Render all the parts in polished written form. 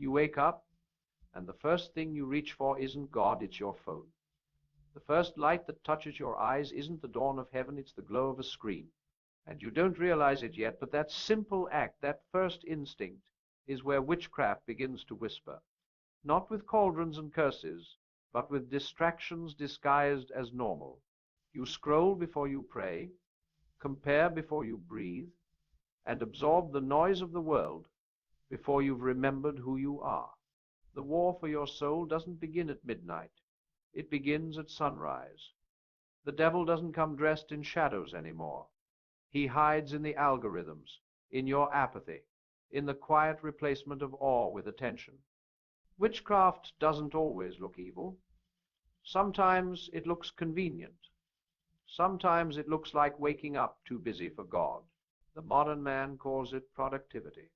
You wake up, and the first thing you reach for isn't God, it's your phone. The first light that touches your eyes isn't the dawn of heaven, it's the glow of a screen. And you don't realize it yet, but that simple act, that first instinct, is where witchcraft begins to whisper. Not with cauldrons and curses, but with distractions disguised as normal. You scroll before you pray, compare before you breathe, and absorb the noise of the world before you've remembered who you are. The war for your soul doesn't begin at midnight. It begins at sunrise. The devil doesn't come dressed in shadows anymore. He hides in the algorithms, in your apathy, in the quiet replacement of awe with attention. Witchcraft doesn't always look evil. Sometimes it looks convenient. Sometimes it looks like waking up too busy for God. The modern man calls it productivity.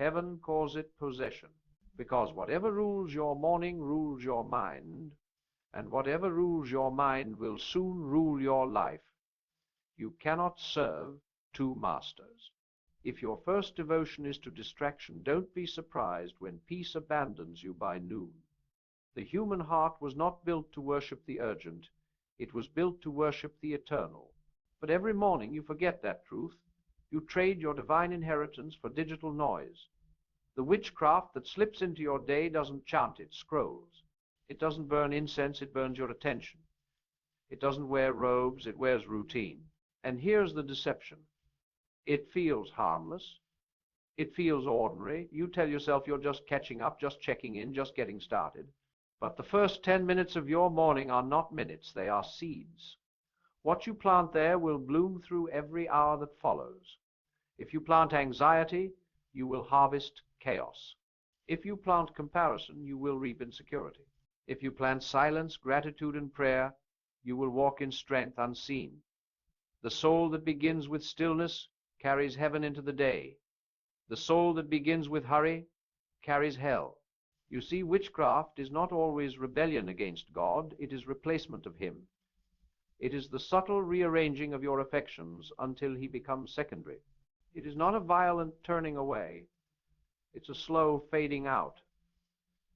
Heaven calls it possession, because whatever rules your morning rules your mind, and whatever rules your mind will soon rule your life. You cannot serve two masters. If your first devotion is to distraction, don't be surprised when peace abandons you by noon. The human heart was not built to worship the urgent. It was built to worship the eternal. But every morning you forget that truth. You trade your divine inheritance for digital noise. The witchcraft that slips into your day doesn't chant, it scrolls. It doesn't burn incense, it burns your attention. It doesn't wear robes, it wears routine. And here's the deception. It feels harmless. It feels ordinary. You tell yourself you're just catching up, just checking in, just getting started. But the first 10 minutes of your morning are not minutes, they are seeds. What you plant there will bloom through every hour that follows. If you plant anxiety, you will harvest chaos. If you plant comparison, you will reap insecurity. If you plant silence, gratitude, and prayer, you will walk in strength unseen. The soul that begins with stillness carries heaven into the day. The soul that begins with hurry carries hell. You see, witchcraft is not always rebellion against God, it is replacement of Him. It is the subtle rearranging of your affections until He becomes secondary. It is not a violent turning away. It's a slow fading out.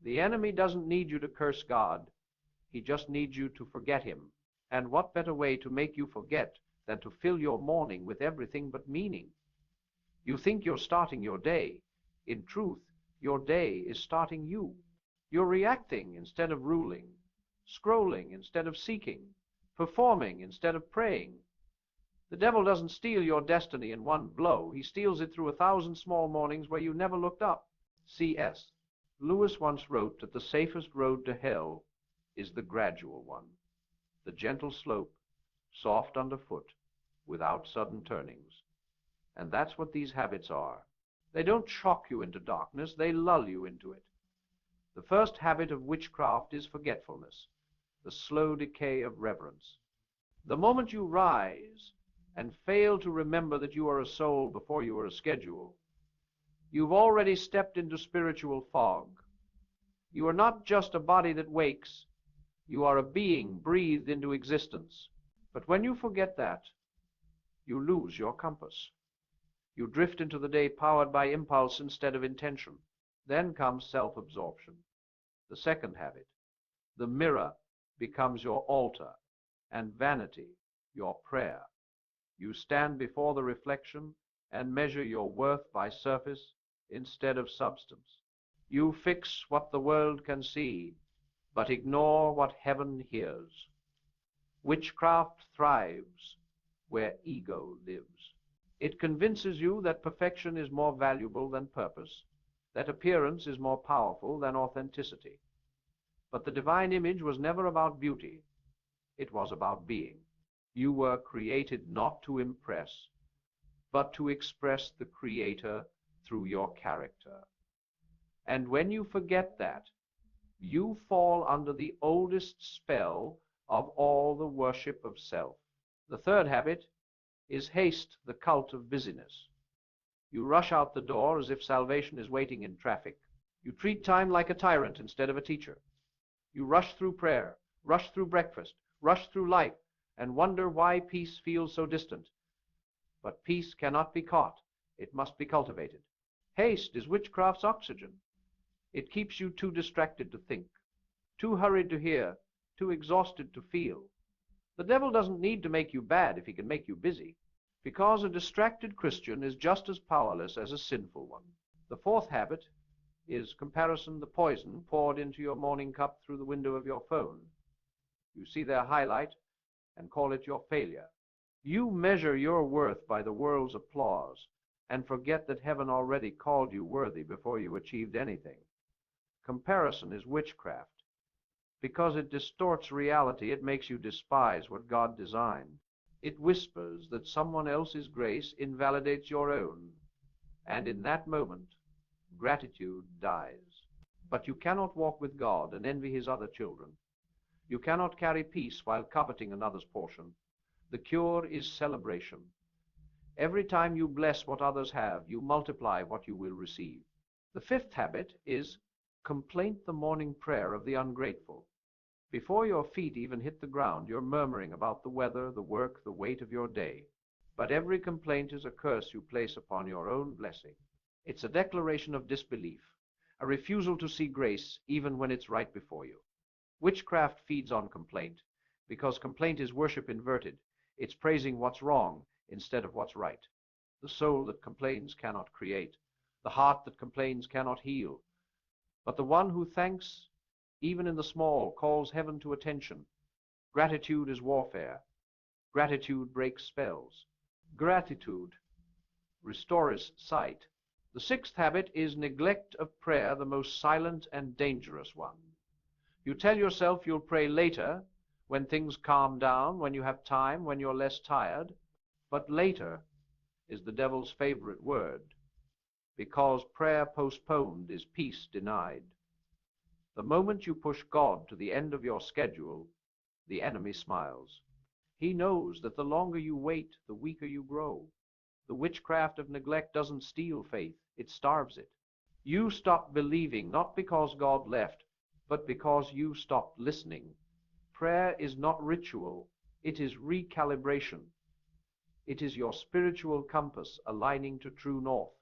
The enemy doesn't need you to curse God. He just needs you to forget Him. And what better way to make you forget than to fill your morning with everything but meaning? You think you're starting your day. In truth, your day is starting you. You're reacting instead of ruling, scrolling instead of seeking, performing instead of praying. The devil doesn't steal your destiny in one blow. He steals it through 1,000 small mornings where you never looked up. C.S. Lewis once wrote that the safest road to hell is the gradual one, the gentle slope, soft underfoot, without sudden turnings. And that's what these habits are. They don't shock you into darkness, they lull you into it. The first habit of witchcraft is forgetfulness, the slow decay of reverence. The moment you rise and fail to remember that you are a soul before you are a schedule, you've already stepped into spiritual fog. You are not just a body that wakes, you are a being breathed into existence. But when you forget that, you lose your compass. You drift into the day powered by impulse instead of intention. Then comes self-absorption. The second habit. The mirror becomes your altar, and vanity your prayer. You stand before the reflection and measure your worth by surface instead of substance. You fix what the world can see, but ignore what heaven hears. Witchcraft thrives where ego lives. It convinces you that perfection is more valuable than purpose, that appearance is more powerful than authenticity. But the divine image was never about beauty. It was about being. You were created not to impress, but to express the Creator through your character. And when you forget that, you fall under the oldest spell of all the worship of self. The third habit is haste, the cult of busyness. You rush out the door as if salvation is waiting in traffic. You treat time like a tyrant instead of a teacher. You rush through prayer, rush through breakfast, rush through life, and wonder why peace feels so distant. But peace cannot be caught. It must be cultivated. Haste is witchcraft's oxygen. It keeps you too distracted to think, too hurried to hear, too exhausted to feel. The devil doesn't need to make you bad if he can make you busy, because a distracted Christian is just as powerless as a sinful one. The fourth habit is comparison, the poison poured into your morning cup through the window of your phone. You see their highlight and call it your failure. You measure your worth by the world's applause and forget that heaven already called you worthy before you achieved anything. Comparison is witchcraft. Because it distorts reality, it makes you despise what God designed. It whispers that someone else's grace invalidates your own, and in that moment, gratitude dies. But you cannot walk with God and envy his other children. You cannot carry peace while coveting another's portion. The cure is celebration. Every time you bless what others have, you multiply what you will receive. The fifth habit is complaint, the morning prayer of the ungrateful. Before your feet even hit the ground, you're murmuring about the weather, the work, the weight of your day. But every complaint is a curse you place upon your own blessing. It's a declaration of disbelief, a refusal to see grace even when it's right before you. Witchcraft feeds on complaint, because complaint is worship inverted. It's praising what's wrong instead of what's right. The soul that complains cannot create. The heart that complains cannot heal. But the one who thanks, even in the small, calls heaven to attention. Gratitude is warfare. Gratitude breaks spells. Gratitude restores sight. The sixth habit is neglect of prayer, the most silent and dangerous one. You tell yourself you'll pray later, when things calm down, when you have time, when you're less tired. But later is the devil's favorite word, because prayer postponed is peace denied. The moment you push God to the end of your schedule, the enemy smiles. He knows that the longer you wait, the weaker you grow. The witchcraft of neglect doesn't steal faith, it starves it. You stop believing, not because God left, but because you stopped listening. Prayer is not ritual, it is recalibration. It is your spiritual compass aligning to true north.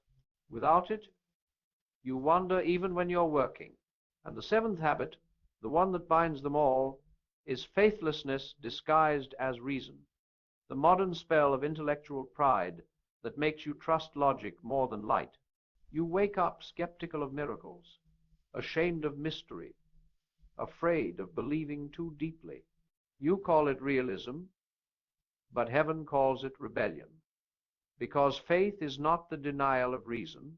Without it, you wander even when you're working. And the seventh habit, the one that binds them all, is faithlessness disguised as reason. The modern spell of intellectual pride that makes you trust logic more than light. You wake up skeptical of miracles, ashamed of mystery, afraid of believing too deeply. You call it realism, but heaven calls it rebellion. Because faith is not the denial of reason,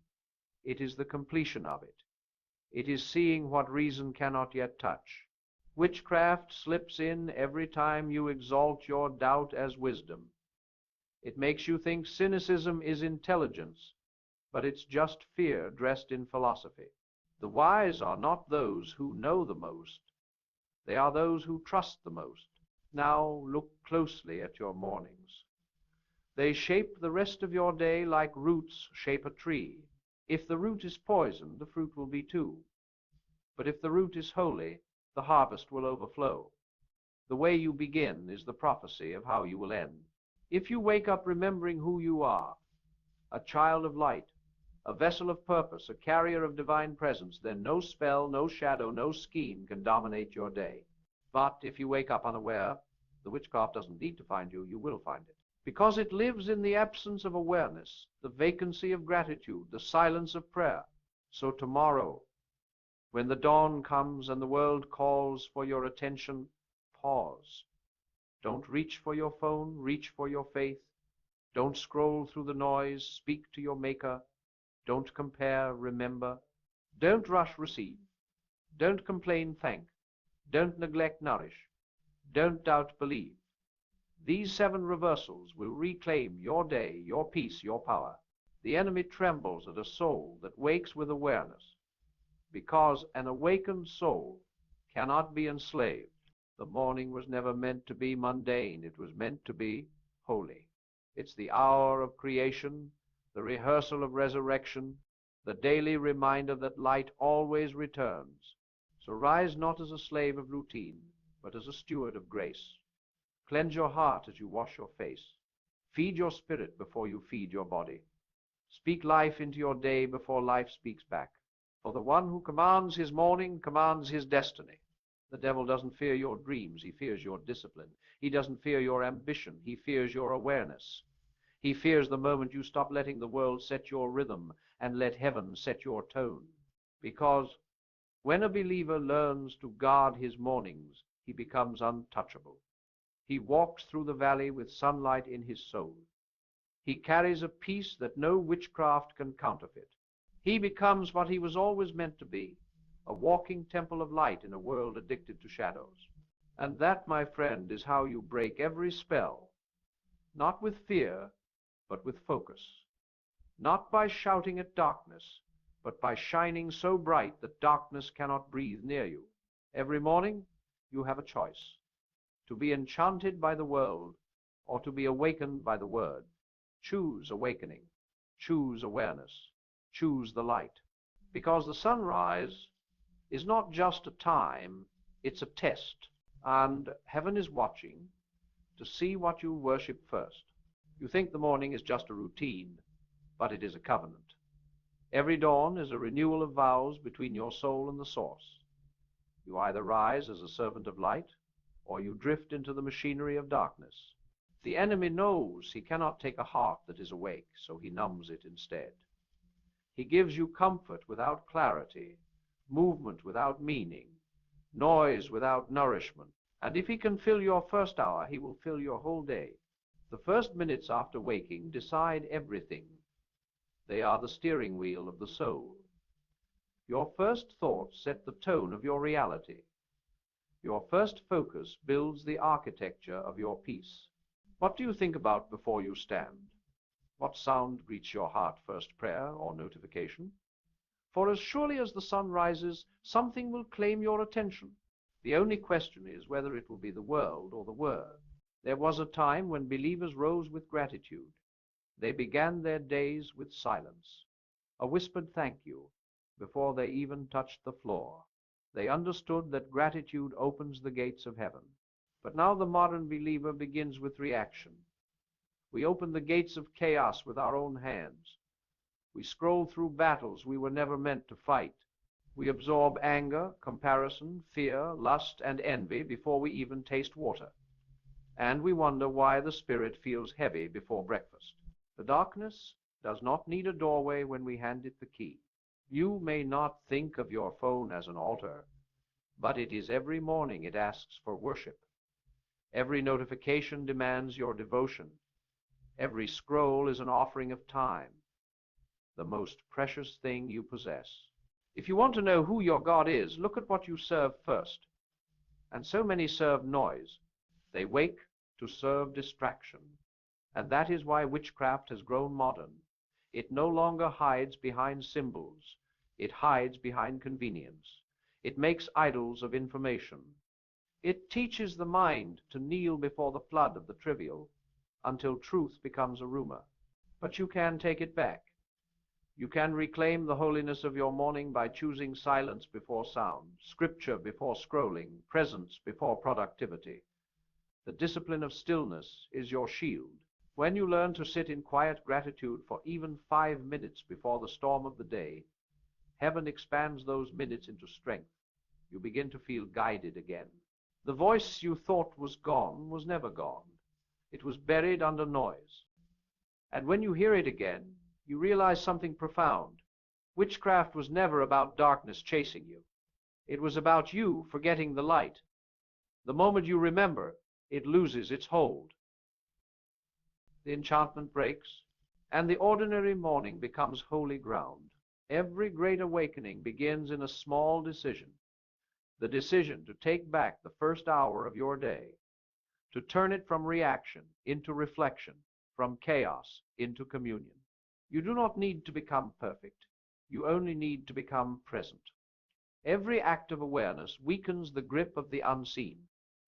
it is the completion of it. It is seeing what reason cannot yet touch. Witchcraft slips in every time you exalt your doubt as wisdom. It makes you think cynicism is intelligence, but it's just fear dressed in philosophy. The wise are not those who know the most. They are those who trust the most. Now look closely at your mornings. They shape the rest of your day like roots shape a tree. If the root is poisoned, the fruit will be too. But if the root is holy, the harvest will overflow. The way you begin is the prophecy of how you will end. If you wake up remembering who you are, a child of light, a vessel of purpose, a carrier of divine presence, then no spell, no shadow, no scheme can dominate your day. But if you wake up unaware, the witchcraft doesn't need to find you, you will find it. Because it lives in the absence of awareness, the vacancy of gratitude, the silence of prayer. So tomorrow, when the dawn comes and the world calls for your attention, pause. Don't reach for your phone, reach for your faith. Don't scroll through the noise, speak to your Maker. Don't compare, remember. Don't rush, receive. Don't complain, thank. Don't neglect, nourish. Don't doubt, believe. These 7 reversals will reclaim your day, your peace, your power. The enemy trembles at a soul that wakes with awareness, because an awakened soul cannot be enslaved. The morning was never meant to be mundane. It was meant to be holy. It's the hour of creation, the rehearsal of resurrection, the daily reminder that light always returns. So rise not as a slave of routine, but as a steward of grace. Cleanse your heart as you wash your face. Feed your spirit before you feed your body. Speak life into your day before life speaks back. For the one who commands his morning commands his destiny. The devil doesn't fear your dreams, he fears your discipline. He doesn't fear your ambition, he fears your awareness. He fears the moment you stop letting the world set your rhythm and let heaven set your tone. Because when a believer learns to guard his mornings, he becomes untouchable. He walks through the valley with sunlight in his soul. He carries a peace that no witchcraft can counterfeit. He becomes what he was always meant to be, a walking temple of light in a world addicted to shadows. And that, my friend, is how you break every spell, not with fear, but with focus. Not by shouting at darkness, but by shining so bright that darkness cannot breathe near you. Every morning, you have a choice: to be enchanted by the world, or to be awakened by the Word. Choose awakening. Choose awareness. Choose the light. Because the sunrise is not just a time, it's a test. And heaven is watching to see what you worship first. You think the morning is just a routine, but it is a covenant. Every dawn is a renewal of vows between your soul and the source. You either rise as a servant of light, or you drift into the machinery of darkness. The enemy knows he cannot take a heart that is awake, so he numbs it instead. He gives you comfort without clarity, movement without meaning, noise without nourishment. And if he can fill your first hour, he will fill your whole day. The first minutes after waking decide everything. They are the steering wheel of the soul. Your first thoughts set the tone of your reality. Your first focus builds the architecture of your peace. What do you think about before you stand? What sound greets your heart, first prayer or notification? For as surely as the sun rises, something will claim your attention. The only question is whether it will be the world or the Word. There was a time when believers rose with gratitude. They began their days with silence, a whispered thank you, before they even touched the floor. They understood that gratitude opens the gates of heaven. But now the modern believer begins with reaction. We open the gates of chaos with our own hands. We scroll through battles we were never meant to fight. We absorb anger, comparison, fear, lust, and envy before we even taste water. And we wonder why the spirit feels heavy before breakfast. The darkness does not need a doorway when we hand it the key. You may not think of your phone as an altar, but it is every morning it asks for worship. Every notification demands your devotion. Every scroll is an offering of time, the most precious thing you possess. If you want to know who your God is, look at what you serve first. And so many serve noise. They wake to serve distraction. And that is why witchcraft has grown modern. It no longer hides behind symbols. It hides behind convenience. It makes idols of information. It teaches the mind to kneel before the flood of the trivial until truth becomes a rumor. But you can take it back. You can reclaim the holiness of your morning by choosing silence before sound, scripture before scrolling, presence before productivity. The discipline of stillness is your shield. When you learn to sit in quiet gratitude for even 5 minutes before the storm of the day, heaven expands those minutes into strength. You begin to feel guided again. The voice you thought was gone was never gone. It was buried under noise. And when you hear it again, you realize something profound. Witchcraft was never about darkness chasing you. It was about you forgetting the light. The moment you remember, it loses its hold. The enchantment breaks, and the ordinary morning becomes holy ground. Every great awakening begins in a small decision. The decision to take back the first hour of your day, to turn it from reaction into reflection, from chaos into communion. You do not need to become perfect. You only need to become present. Every act of awareness weakens the grip of the unseen.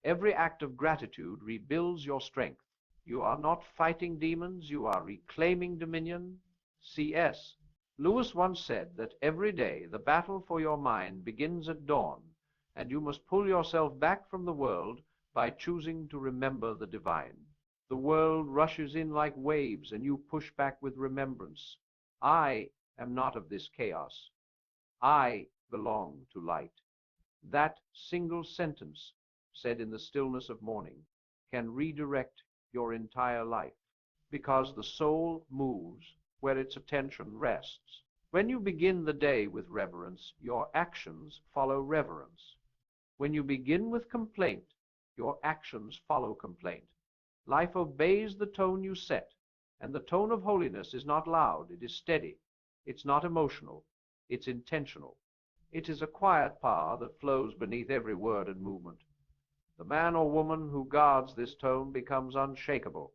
Every act of gratitude rebuilds your strength. You are not fighting demons, you are reclaiming dominion. C.S. Lewis once said that every day the battle for your mind begins at dawn, and you must pull yourself back from the world by choosing to remember the divine. The world rushes in like waves, and you push back with remembrance. I am not of this chaos. I belong to light. That single sentence, said in the stillness of morning, can redirect your entire life, because the soul moves where its attention rests. When you begin the day with reverence, your actions follow reverence. When you begin with complaint, your actions follow complaint. Life obeys the tone you set, and the tone of holiness is not loud, it is steady. It's not emotional, it's intentional. It is a quiet power that flows beneath every word and movement. The man or woman who guards this tone becomes unshakable.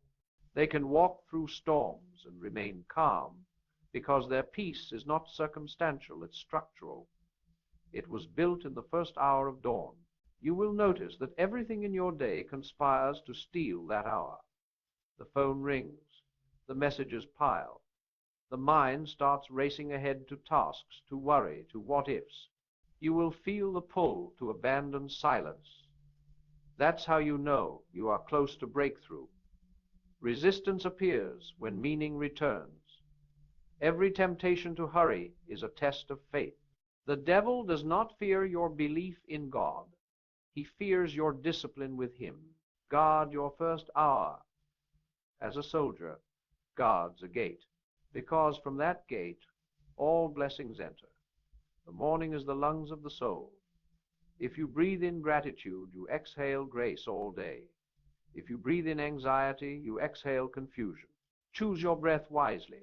They can walk through storms and remain calm, because their peace is not circumstantial, it's structural. It was built in the first hour of dawn. You will notice that everything in your day conspires to steal that hour. The phone rings, the messages pile, the mind starts racing ahead to tasks, to worry, to what-ifs. You will feel the pull to abandon silence. That's how you know you are close to breakthrough. Resistance appears when meaning returns. Every temptation to hurry is a test of faith. The devil does not fear your belief in God. He fears your discipline with him. Guard your first hour. As a soldier guards a gate, because from that gate all blessings enter. The morning is the lungs of the soul. If you breathe in gratitude, you exhale grace all day. If you breathe in anxiety, you exhale confusion. Choose your breath wisely.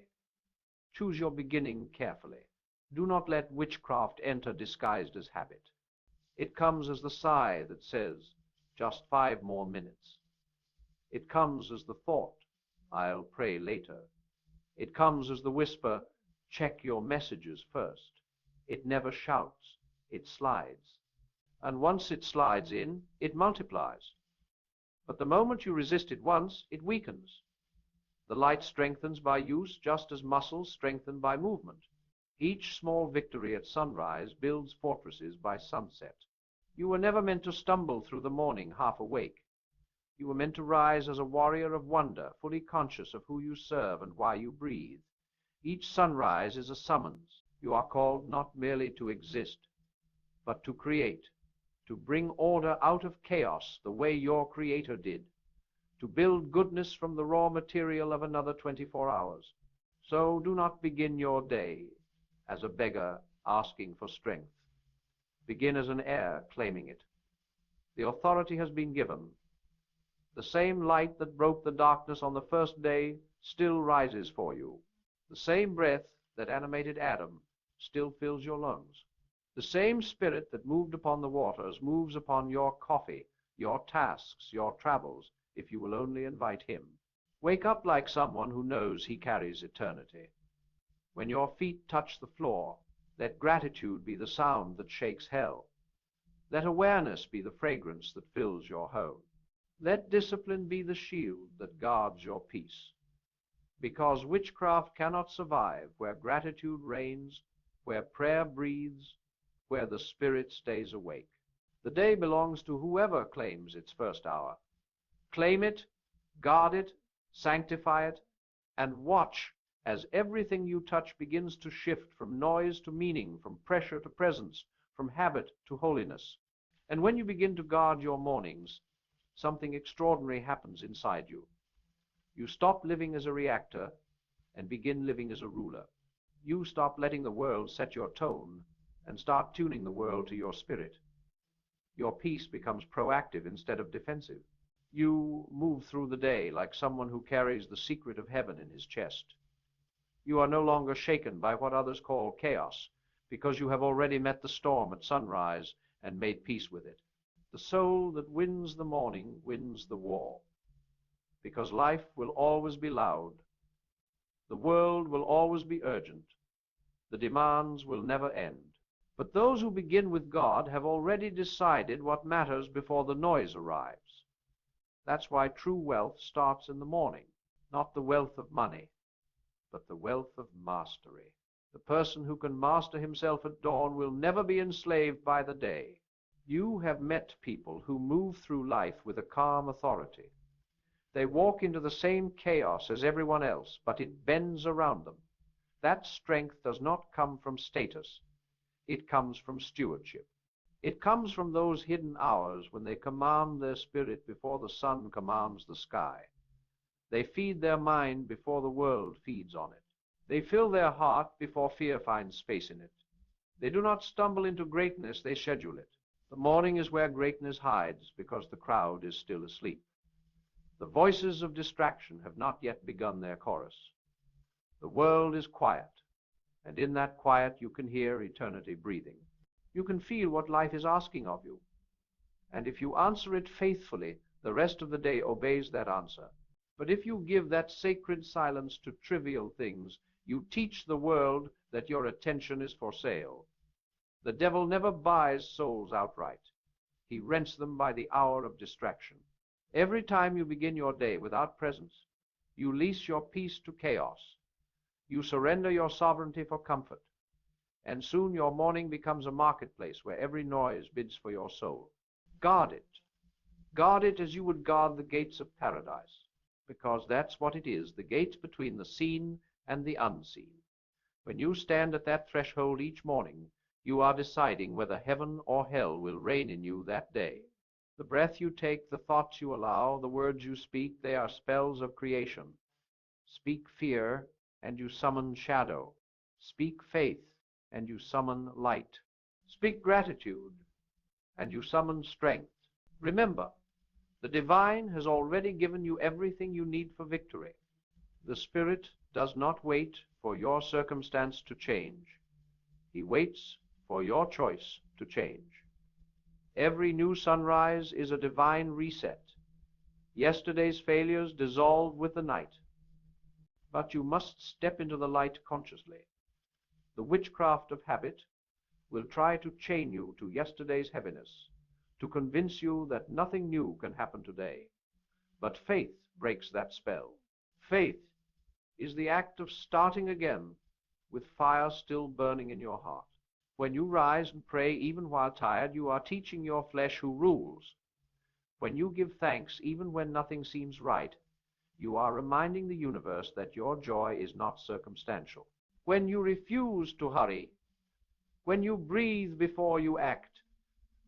Choose your beginning carefully. Do not let witchcraft enter disguised as habit. It comes as the sigh that says, just 5 more minutes. It comes as the thought, I'll pray later. It comes as the whisper, check your messages first. It never shouts, it slides. And once it slides in, it multiplies. But the moment you resist it once, it weakens. The light strengthens by use, just as muscles strengthen by movement. Each small victory at sunrise builds fortresses by sunset. You were never meant to stumble through the morning half awake. You were meant to rise as a warrior of wonder, fully conscious of who you serve and why you breathe. Each sunrise is a summons. You are called not merely to exist, but to create, to bring order out of chaos the way your Creator did, to build goodness from the raw material of another 24 hours. So do not begin your day as a beggar asking for strength. Begin as an heir claiming it. The authority has been given. The same light that broke the darkness on the first day still rises for you. The same breath that animated Adam still fills your lungs. The same spirit that moved upon the waters moves upon your coffee, your tasks, your travels, if you will only invite him. Wake up like someone who knows he carries eternity. When your feet touch the floor, let gratitude be the sound that shakes hell. Let awareness be the fragrance that fills your home. Let discipline be the shield that guards your peace. Because witchcraft cannot survive where gratitude reigns, where prayer breathes, where the spirit stays awake. The day belongs to whoever claims its first hour. Claim it, guard it, sanctify it, and watch as everything you touch begins to shift from noise to meaning, from pressure to presence, from habit to holiness. And when you begin to guard your mornings, something extraordinary happens inside you. You stop living as a reactor and begin living as a ruler. You stop letting the world set your tone and start tuning the world to your spirit. Your peace becomes proactive instead of defensive. You move through the day like someone who carries the secret of heaven in his chest. You are no longer shaken by what others call chaos, because you have already met the storm at sunrise and made peace with it. The soul that wins the morning wins the war, because life will always be loud. The world will always be urgent. The demands will never end. But those who begin with God have already decided what matters before the noise arrives. That's why true wealth starts in the morning, not the wealth of money, but the wealth of mastery. The person who can master himself at dawn will never be enslaved by the day. You have met people who move through life with a calm authority. They walk into the same chaos as everyone else, but it bends around them. That strength does not come from status. It comes from stewardship. It comes from those hidden hours when they command their spirit before the sun commands the sky. They feed their mind before the world feeds on it. They fill their heart before fear finds space in it. They do not stumble into greatness, they schedule it. The morning is where greatness hides because the crowd is still asleep. The voices of distraction have not yet begun their chorus. The world is quiet, and in that quiet you can hear eternity breathing. You can feel what life is asking of you. And if you answer it faithfully, the rest of the day obeys that answer. But if you give that sacred silence to trivial things, you teach the world that your attention is for sale. The devil never buys souls outright. He rents them by the hour of distraction. Every time you begin your day without presence, you lease your peace to chaos. You surrender your sovereignty for comfort. And soon your morning becomes a marketplace where every noise bids for your soul. Guard it. Guard it as you would guard the gates of paradise, because that's what it is, the gates between the seen and the unseen. When you stand at that threshold each morning, you are deciding whether heaven or hell will reign in you that day. The breath you take, the thoughts you allow, the words you speak, they are spells of creation. Speak fear, and you summon shadow. Speak faith, and you summon light. Speak gratitude, and you summon strength. Remember, the divine has already given you everything you need for victory. The Spirit does not wait for your circumstance to change. He waits for your choice to change. Every new sunrise is a divine reset. Yesterday's failures dissolve with the night. But you must step into the light consciously. The witchcraft of habit will try to chain you to yesterday's heaviness, to convince you that nothing new can happen today. But faith breaks that spell. Faith is the act of starting again with fire still burning in your heart. When you rise and pray even while tired, you are teaching your flesh who rules. When you give thanks even when nothing seems right, you are reminding the universe that your joy is not circumstantial. When you refuse to hurry, when you breathe before you act,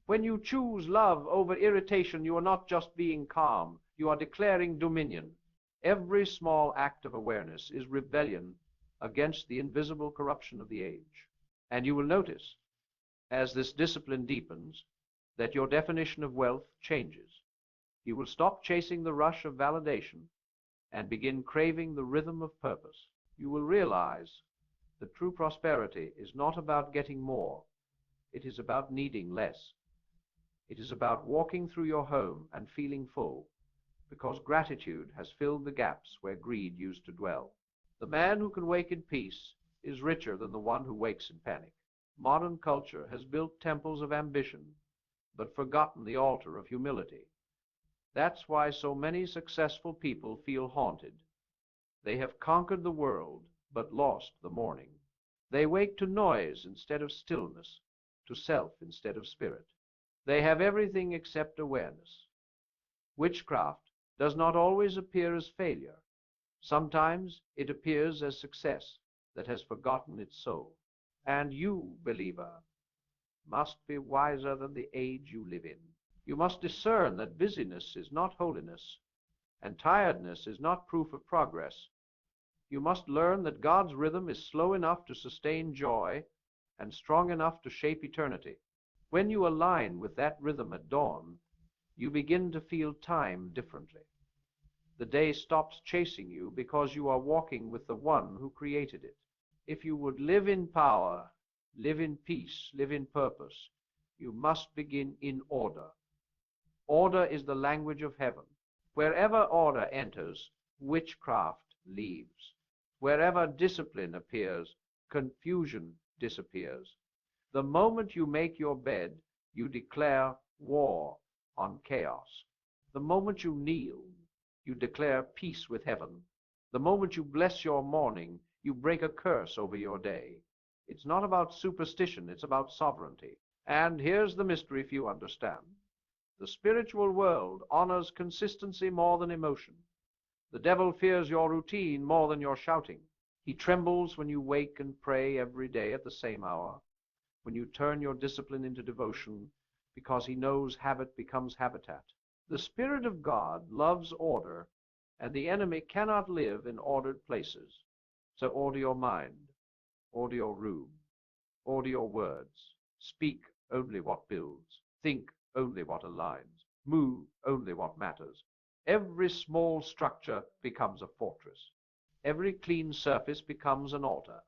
when you choose love over irritation, you are not just being calm, you are declaring dominion. Every small act of awareness is rebellion against the invisible corruption of the age. And you will notice, as this discipline deepens, that your definition of wealth changes. You will stop chasing the rush of validation and begin craving the rhythm of purpose. You will realize that true prosperity is not about getting more. It is about needing less. It is about walking through your home and feeling full, because gratitude has filled the gaps where greed used to dwell. The man who can wake in peace is richer than the one who wakes in panic. Modern culture has built temples of ambition, but forgotten the altar of humility. That's why so many successful people feel haunted. They have conquered the world, but lost the morning. They wake to noise instead of stillness, to self instead of spirit. They have everything except awareness. Witchcraft does not always appear as failure. Sometimes it appears as success that has forgotten its soul. And you, believer, must be wiser than the age you live in. You must discern that busyness is not holiness, and tiredness is not proof of progress. You must learn that God's rhythm is slow enough to sustain joy and strong enough to shape eternity. When you align with that rhythm at dawn, you begin to feel time differently. The day stops chasing you because you are walking with the one who created it. If you would live in power, live in peace, live in purpose, you must begin in order. Order is the language of heaven. Wherever order enters, witchcraft leaves. Wherever discipline appears, confusion disappears. The moment you make your bed, you declare war on chaos. The moment you kneel, you declare peace with heaven. The moment you bless your morning, you break a curse over your day. It's not about superstition, it's about sovereignty. And here's the mystery few understand. The spiritual world honors consistency more than emotion. The devil fears your routine more than your shouting. He trembles when you wake and pray every day at the same hour. when you turn your discipline into devotion, because he knows habit becomes habitat. The Spirit of God loves order, and the enemy cannot live in ordered places. So order your mind, order your room, order your words. Speak only what builds. Think only what aligns. Move only what matters. Every small structure becomes a fortress. Every clean surface becomes an altar.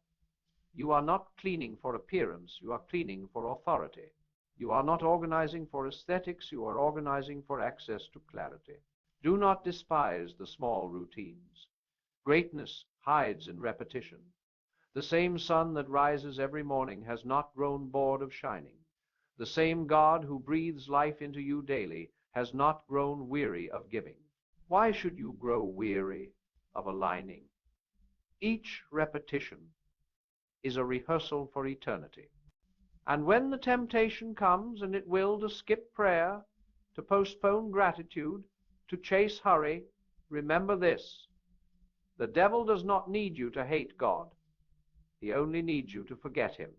You are not cleaning for appearance, you are cleaning for authority. You are not organizing for aesthetics, you are organizing for access to clarity. Do not despise the small routines. Greatness hides in repetition. The same sun that rises every morning has not grown bored of shining. The same God who breathes life into you daily has not grown weary of giving. Why should you grow weary of aligning? Each repetition is a rehearsal for eternity. And when the temptation comes, and it will, to skip prayer, to postpone gratitude, to chase hurry, remember this: the devil does not need you to hate God. He only needs you to forget him.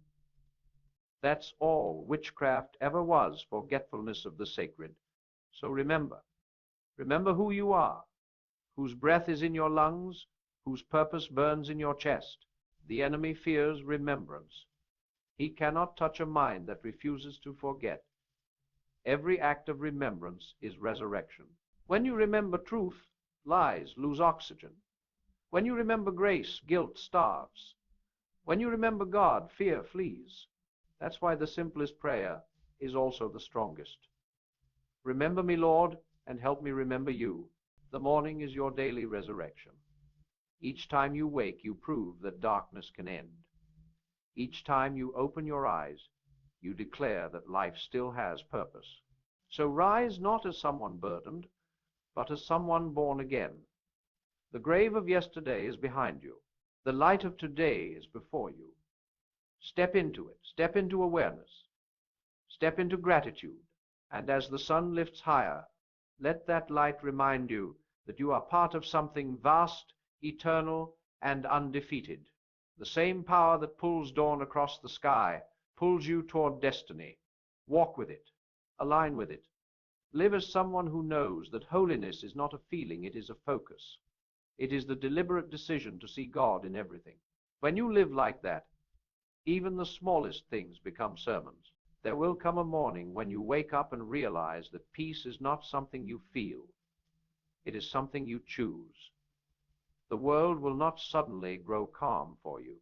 That's all witchcraft ever was, forgetfulness of the sacred. So remember who you are, whose breath is in your lungs, whose purpose burns in your chest. The enemy fears remembrance. He cannot touch a mind that refuses to forget. Every act of remembrance is resurrection. When you remember truth, lies lose oxygen. When you remember grace, guilt starves. When you remember God, fear flees. That's why the simplest prayer is also the strongest. Remember me, Lord, and help me remember you. The morning is your daily resurrection. Each time you wake, you prove that darkness can end. Each time you open your eyes, you declare that life still has purpose. So rise not as someone burdened, but as someone born again. The grave of yesterday is behind you. The light of today is before you. Step into it. Step into awareness. Step into gratitude. And as the sun lifts higher, let that light remind you that you are part of something vast, eternal, and undefeated. The same power that pulls dawn across the sky pulls you toward destiny. Walk with it. Align with it. Live as someone who knows that holiness is not a feeling, it is a focus. It is the deliberate decision to see God in everything. When you live like that, even the smallest things become sermons. There will come a morning when you wake up and realize that peace is not something you feel. It is something you choose. The world will not suddenly grow calm for you.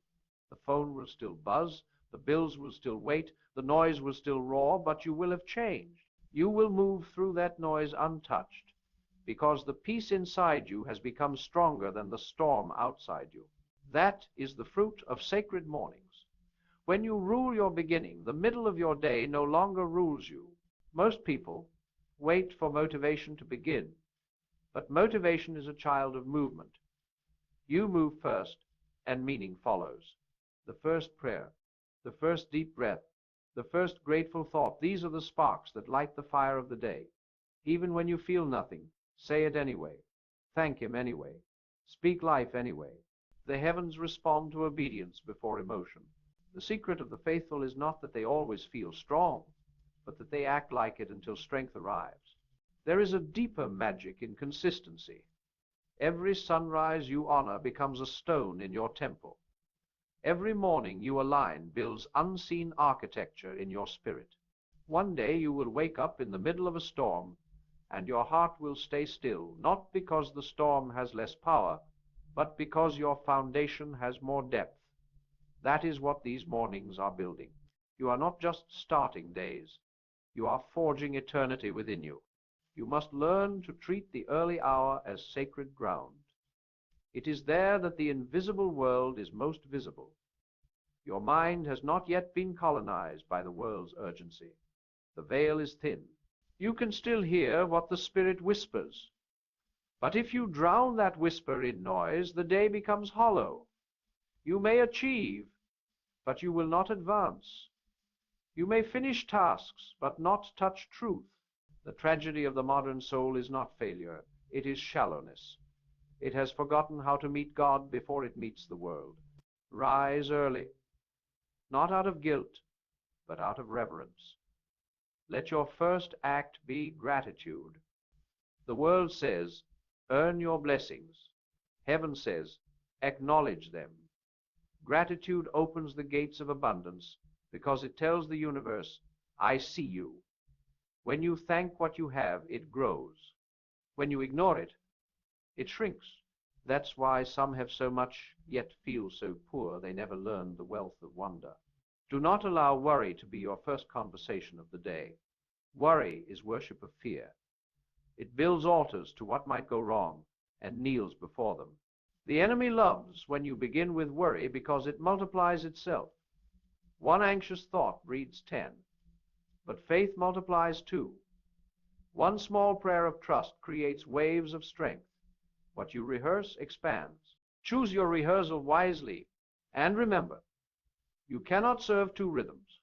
The phone will still buzz, the bills will still wait, the noise will still roar, but you will have changed. You will move through that noise untouched, because the peace inside you has become stronger than the storm outside you. That is the fruit of sacred mornings. When you rule your beginning, the middle of your day no longer rules you. Most people wait for motivation to begin, but motivation is a child of movement. You move first, and meaning follows. The first prayer, the first deep breath, the first grateful thought, these are the sparks that light the fire of the day. Even when you feel nothing, say it anyway. Thank him anyway. Speak life anyway. The heavens respond to obedience before emotion. The secret of the faithful is not that they always feel strong, but that they act like it until strength arrives. There is a deeper magic in consistency. Every sunrise you honor becomes a stone in your temple. Every morning you align builds unseen architecture in your spirit. One day you will wake up in the middle of a storm, and your heart will stay still, not because the storm has less power, but because your foundation has more depth. That is what these mornings are building. You are not just starting days. You are forging eternity within you. You must learn to treat the early hour as sacred ground. It is there that the invisible world is most visible. Your mind has not yet been colonized by the world's urgency. The veil is thin. You can still hear what the Spirit whispers. But if you drown that whisper in noise, the day becomes hollow. You may achieve, but you will not advance. You may finish tasks, but not touch truth. The tragedy of the modern soul is not failure, it is shallowness. It has forgotten how to meet God before it meets the world. Rise early, not out of guilt, but out of reverence. Let your first act be gratitude. The world says, earn your blessings. Heaven says, acknowledge them. Gratitude opens the gates of abundance because it tells the universe, I see you. When you thank what you have, it grows. When you ignore it, it shrinks. That's why some have so much, yet feel so poor they never learn the wealth of wonder. Do not allow worry to be your first conversation of the day. Worry is worship of fear. It builds altars to what might go wrong and kneels before them. The enemy loves when you begin with worry because it multiplies itself. One anxious thought breeds 10, but faith multiplies 2. One small prayer of trust creates waves of strength. What you rehearse expands. Choose your rehearsal wisely, and remember, you cannot serve 2 rhythms.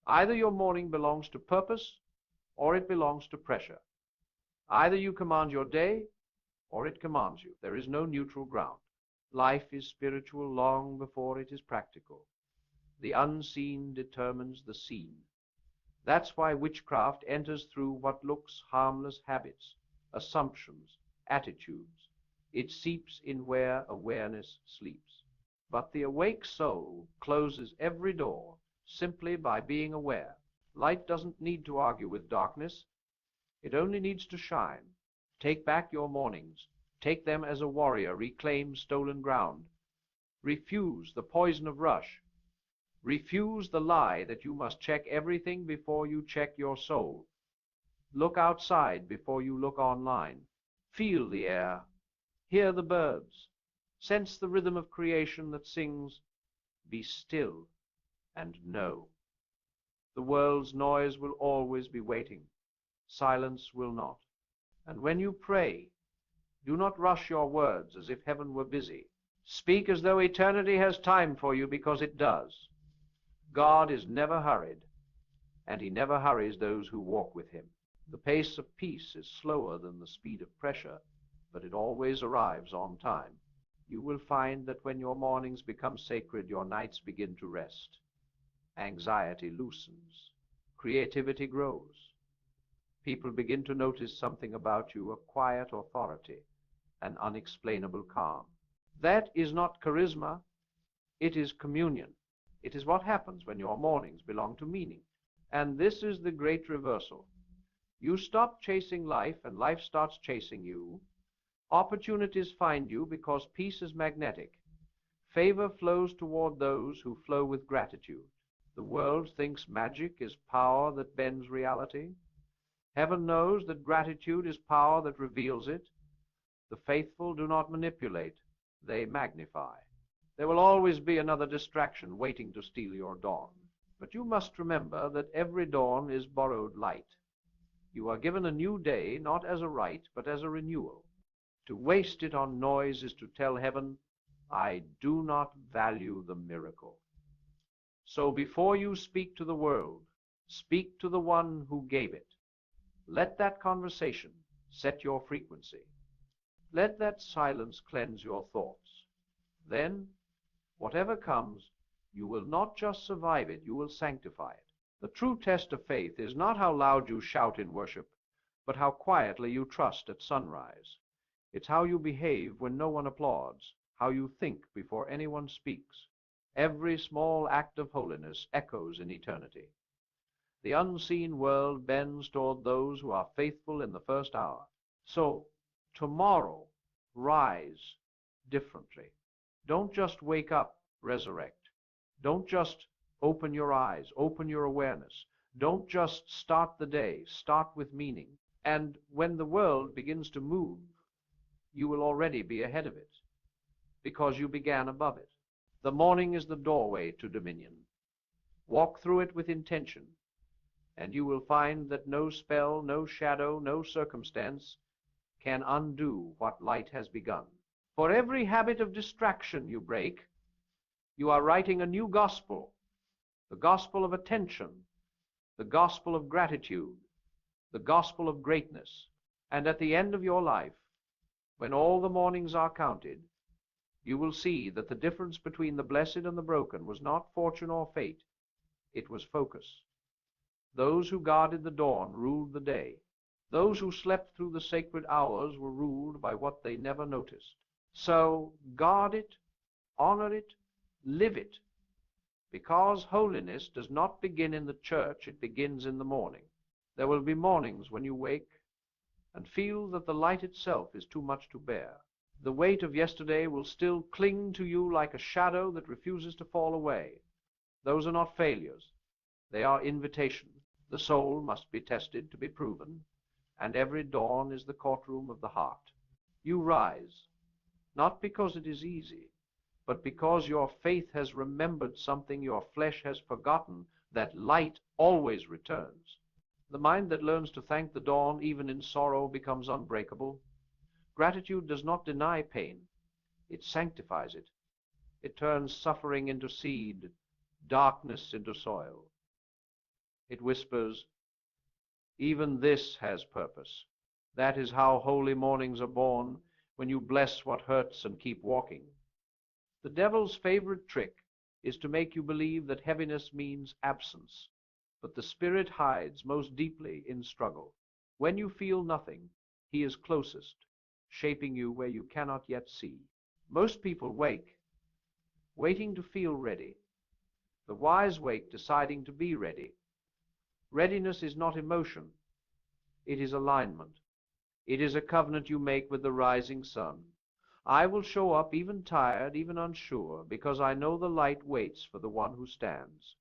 Either your morning belongs to purpose, or it belongs to pressure. Either you command your day, or it commands you. There is no neutral ground. Life is spiritual long before it is practical. The unseen determines the seen. That's why witchcraft enters through what looks harmless habits, assumptions, attitudes. It seeps in where awareness sleeps. But the awake soul closes every door simply by being aware. Light doesn't need to argue with darkness. It only needs to shine. Take back your mornings. Take them as a warrior. Reclaim stolen ground. Refuse the poison of rush. Refuse the lie that you must check everything before you check your soul. Look outside before you look online. Feel the air. Hear the birds. Sense the rhythm of creation that sings, be still and know. The world's noise will always be waiting. Silence will not. And when you pray, do not rush your words as if heaven were busy. Speak as though eternity has time for you, because it does. God is never hurried, and he never hurries those who walk with him. The pace of peace is slower than the speed of pressure, but it always arrives on time. You will find that when your mornings become sacred, your nights begin to rest. Anxiety loosens. Creativity grows. People begin to notice something about you, a quiet authority, an unexplainable calm. That is not charisma, it is communion. It is what happens when your mornings belong to meaning. And this is the great reversal. You stop chasing life, and life starts chasing you. Opportunities find you because peace is magnetic. Favor flows toward those who flow with gratitude. The world thinks magic is power that bends reality. Heaven knows that gratitude is power that reveals it. The faithful do not manipulate, they magnify. There will always be another distraction waiting to steal your dawn. But you must remember that every dawn is borrowed light. You are given a new day, not as a right, but as a renewal. To waste it on noise is to tell heaven, I do not value the miracle. So before you speak to the world, speak to the one who gave it. Let that conversation set your frequency. Let that silence cleanse your thoughts. Then, whatever comes, you will not just survive it, you will sanctify it. The true test of faith is not how loud you shout in worship, but how quietly you trust at sunrise. It's how you behave when no one applauds, how you think before anyone speaks. Every small act of holiness echoes in eternity. The unseen world bends toward those who are faithful in the first hour. So, tomorrow, rise differently. Don't just wake up, resurrect. Don't just open your eyes, open your awareness. Don't just start the day, start with meaning. And when the world begins to move, you will already be ahead of it, because you began above it. The morning is the doorway to dominion. Walk through it with intention, and you will find that no spell, no shadow, no circumstance can undo what light has begun. For every habit of distraction you break, you are writing a new gospel, the gospel of attention, the gospel of gratitude, the gospel of greatness. And at the end of your life, when all the mornings are counted, you will see that the difference between the blessed and the broken was not fortune or fate. It was focus. Those who guarded the dawn ruled the day. Those who slept through the sacred hours were ruled by what they never noticed. So guard it, honor it, live it, because holiness does not begin in the church, it begins in the morning. There will be mornings when you wake and feel that the light itself is too much to bear. The weight of yesterday will still cling to you like a shadow that refuses to fall away. Those are not failures. They are invitations. The soul must be tested to be proven, and every dawn is the courtroom of the heart. You rise, not because it is easy, but because your faith has remembered something your flesh has forgotten, that light always returns. The mind that learns to thank the dawn even in sorrow becomes unbreakable. Gratitude does not deny pain. It sanctifies it. It turns suffering into seed, darkness into soil. It whispers, even this has purpose. That is how holy mornings are born, when you bless what hurts and keep walking. The devil's favorite trick is to make you believe that heaviness means absence, but the Spirit hides most deeply in struggle. When you feel nothing, he is closest, shaping you where you cannot yet see. Most people wake, waiting to feel ready. The wise wake, deciding to be ready. Readiness is not emotion. It is alignment. It is a covenant you make with the rising sun. I will show up even tired, even unsure, because I know the light waits for the one who stands.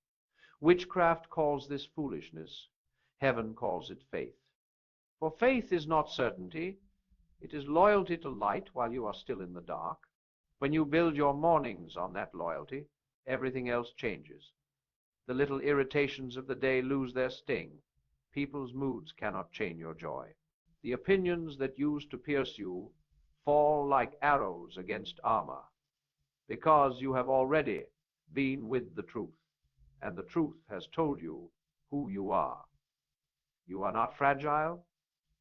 Witchcraft calls this foolishness. Heaven calls it faith. For faith is not certainty. It is loyalty to light while you are still in the dark. When you build your mornings on that loyalty, everything else changes. The little irritations of the day lose their sting. People's moods cannot chain your joy. The opinions that used to pierce you fall like arrows against armor, because you have already been with the truth, and the truth has told you who you are. You are not fragile.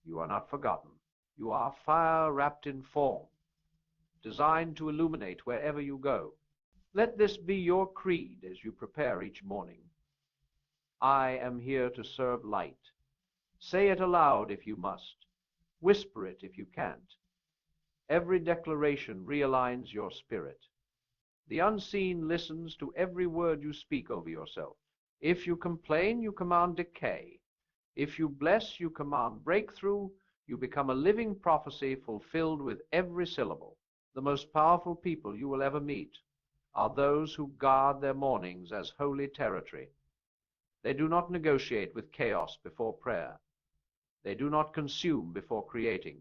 You are not forgotten. You are fire wrapped in form, designed to illuminate wherever you go. Let this be your creed as you prepare each morning. I am here to serve light. Say it aloud if you must. Whisper it if you can't. Every declaration realigns your spirit. The unseen listens to every word you speak over yourself. If you complain, you command decay. If you bless, you command breakthrough. You become a living prophecy fulfilled with every syllable. The most powerful people you will ever meet are those who guard their mornings as holy territory. They do not negotiate with chaos before prayer. They do not consume before creating.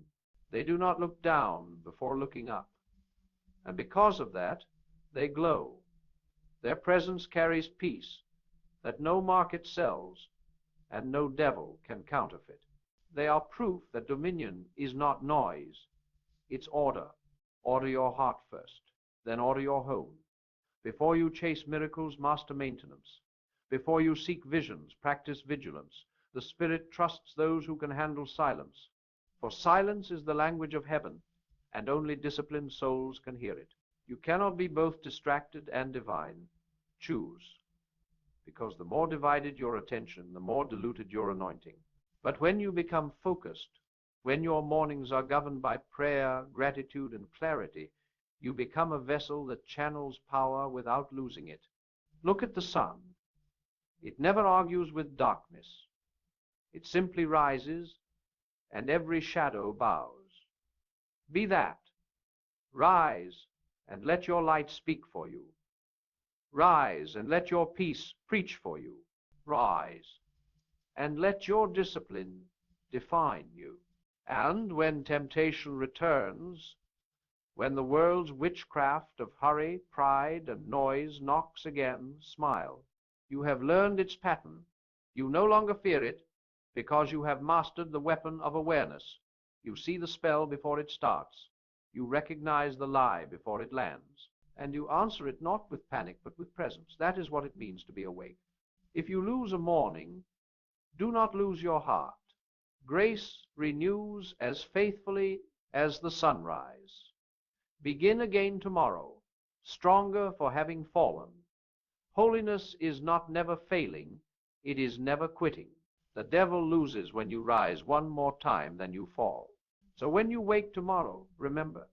They do not look down before looking up. And because of that, they glow. Their presence carries peace that no market sells and no devil can counterfeit. They are proof that dominion is not noise. It's order. Order your heart first, then order your home. Before you chase miracles, master maintenance. Before you seek visions, practice vigilance. The Spirit trusts those who can handle silence. For silence is the language of heaven, and only disciplined souls can hear it. You cannot be both distracted and divine. Choose, because the more divided your attention, the more diluted your anointing. But when you become focused, when your mornings are governed by prayer, gratitude, and clarity, you become a vessel that channels power without losing it. Look at the sun. It never argues with darkness. It simply rises, and every shadow bows. Be that. Rise, and let your light speak for you. Rise, and let your peace preach for you. Rise, and let your discipline define you. And when temptation returns, when the world's witchcraft of hurry, pride, and noise knocks again, smile. You have learned its pattern. You no longer fear it, because you have mastered the weapon of awareness. You see the spell before it starts. You recognize the lie before it lands. And you answer it not with panic, but with presence. That is what it means to be awake. If you lose a morning, do not lose your heart. Grace renews as faithfully as the sunrise. Begin again tomorrow, stronger for having fallen, Holiness is not never failing, it is never quitting. The devil loses when you rise one more time than you fall. So when you wake tomorrow, remember,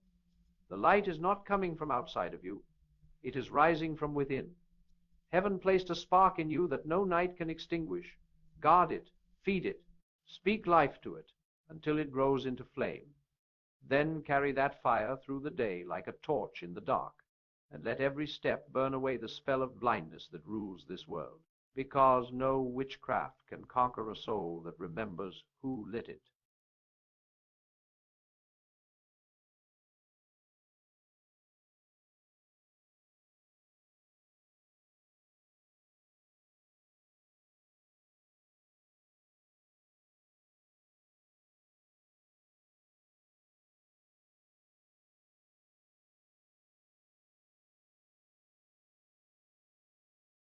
the light is not coming from outside of you, it is rising from within. Heaven placed a spark in you that no night can extinguish. Guard it, feed it, speak life to it until it grows into flame. Then carry that fire through the day like a torch in the dark, and let every step burn away the spell of blindness that rules this world, because no witchcraft can conquer a soul that remembers who lit it.